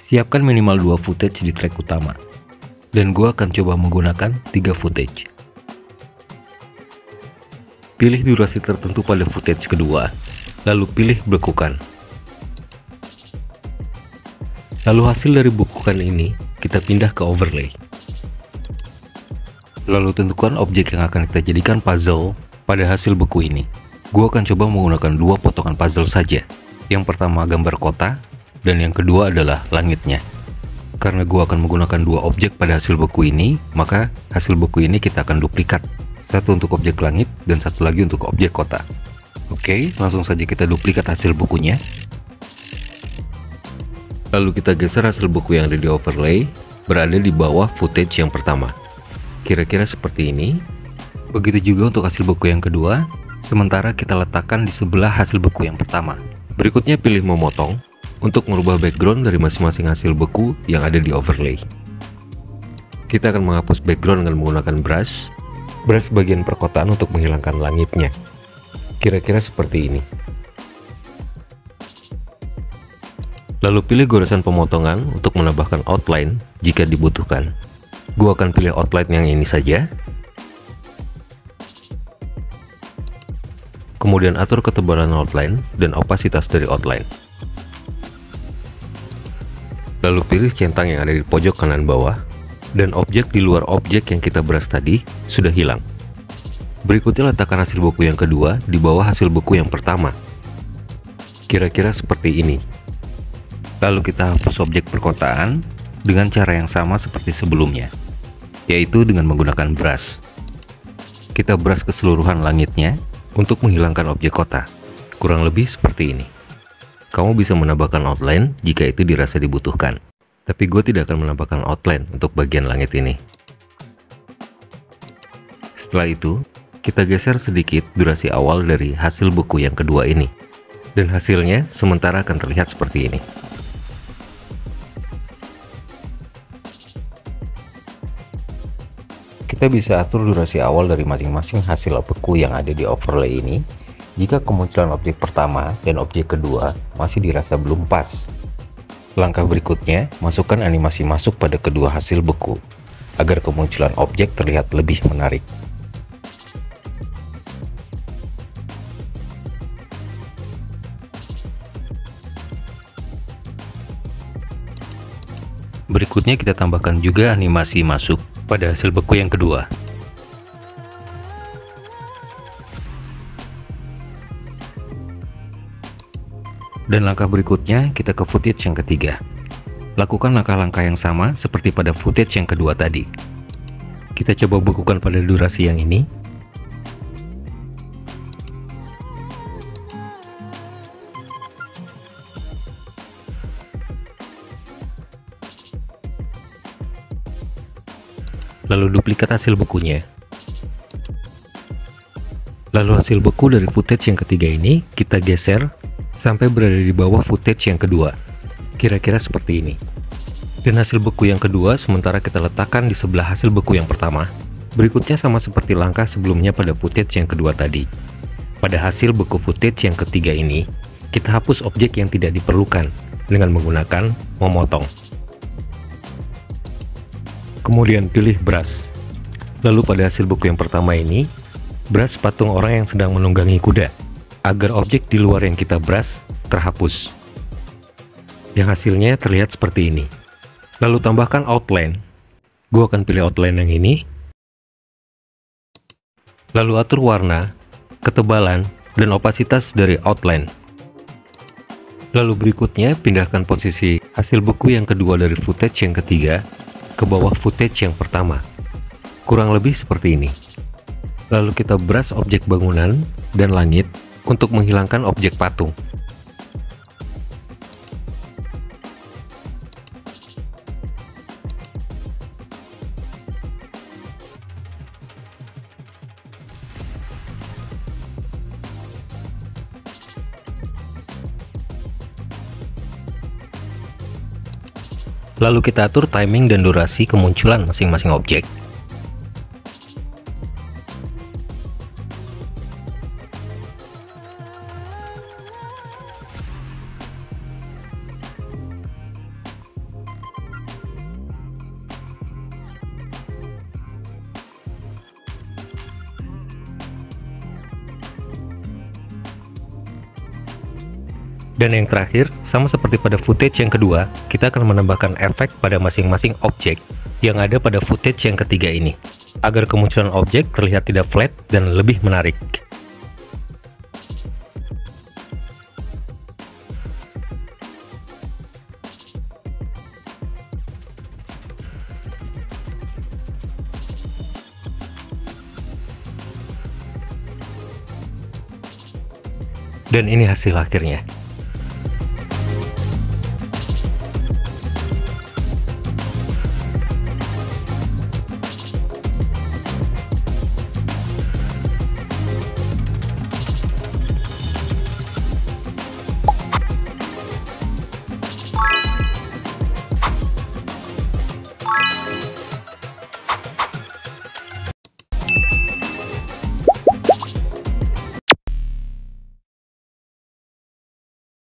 Siapkan minimal 2 footage di track utama. Dan gua akan coba menggunakan 3 footage. Pilih durasi tertentu pada footage kedua, lalu pilih bekukan. Lalu hasil dari bekukan ini kita pindah ke overlay. Lalu tentukan objek yang akan kita jadikan puzzle pada hasil beku ini. Gua akan coba menggunakan 2 potongan puzzle saja. Yang pertama gambar kota, dan yang kedua adalah langitnya. Karena gua akan menggunakan 2 objek pada hasil beku ini, maka hasil beku ini kita akan duplikat. Satu untuk objek langit dan satu lagi untuk objek kota. Oke, langsung saja kita duplikat hasil bukunya. Lalu kita geser hasil buku yang ada di overlay berada di bawah footage yang pertama. Kira-kira seperti ini. Begitu juga untuk hasil buku yang kedua, sementara kita letakkan di sebelah hasil buku yang pertama. Berikutnya pilih memotong untuk merubah background dari masing-masing hasil buku yang ada di overlay. Kita akan menghapus background dengan menggunakan brush bagian perkotaan untuk menghilangkan langitnya. Kira-kira seperti ini. Lalu pilih goresan pemotongan untuk menambahkan outline jika dibutuhkan. Gua akan pilih outline yang ini saja. Kemudian atur ketebalan outline dan opasitas dari outline. Lalu pilih centang yang ada di pojok kanan bawah. Dan objek di luar objek yang kita brush tadi sudah hilang. Berikutnya letakkan hasil buku yang kedua di bawah hasil buku yang pertama. Kira-kira seperti ini. Lalu kita hapus objek perkotaan dengan cara yang sama seperti sebelumnya, yaitu dengan menggunakan brush. Kita brush keseluruhan langitnya untuk menghilangkan objek kota. Kurang lebih seperti ini. Kamu bisa menambahkan outline jika itu dirasa dibutuhkan. Tapi gue tidak akan menambahkan outline untuk bagian langit ini. Setelah itu, kita geser sedikit durasi awal dari hasil buku yang kedua ini. Dan hasilnya sementara akan terlihat seperti ini. Kita bisa atur durasi awal dari masing-masing hasil buku yang ada di overlay ini. Jika kemunculan objek pertama dan objek kedua masih dirasa belum pas. Langkah berikutnya, masukkan animasi masuk pada kedua hasil buku, agar kemunculan objek terlihat lebih menarik. Berikutnya kita tambahkan juga animasi masuk pada hasil buku yang kedua. Dan langkah berikutnya kita ke footage yang ketiga. Lakukan langkah-langkah yang sama seperti pada footage yang kedua tadi. Kita coba bekukan pada durasi yang ini. Lalu duplikat hasil bukunya. Lalu hasil buku dari footage yang ketiga ini kita geser sampai berada di bawah footage yang kedua. Kira-kira seperti ini. Dan hasil buku yang kedua sementara kita letakkan di sebelah hasil buku yang pertama. Berikutnya sama seperti langkah sebelumnya pada footage yang kedua tadi. Pada hasil buku footage yang ketiga ini, kita hapus objek yang tidak diperlukan dengan menggunakan memotong. Kemudian pilih brush. Lalu pada hasil buku yang pertama ini, brush patung orang yang sedang menunggangi kuda, agar objek di luar yang kita brush terhapus. Yang hasilnya terlihat seperti ini. Lalu tambahkan outline. Gue akan pilih outline yang ini. Lalu atur warna, ketebalan, dan opasitas dari outline. Lalu berikutnya pindahkan posisi hasil buku yang kedua dari footage yang ketiga ke bawah footage yang pertama. Kurang lebih seperti ini. Lalu kita brush objek bangunan dan langit untuk menghilangkan objek patung. Lalu kita atur timing dan durasi kemunculan masing-masing objek. Dan yang terakhir, sama seperti pada footage yang kedua, kita akan menambahkan efek pada masing-masing objek yang ada pada footage yang ketiga ini, agar kemunculan objek terlihat tidak flat dan lebih menarik. Dan ini hasil akhirnya.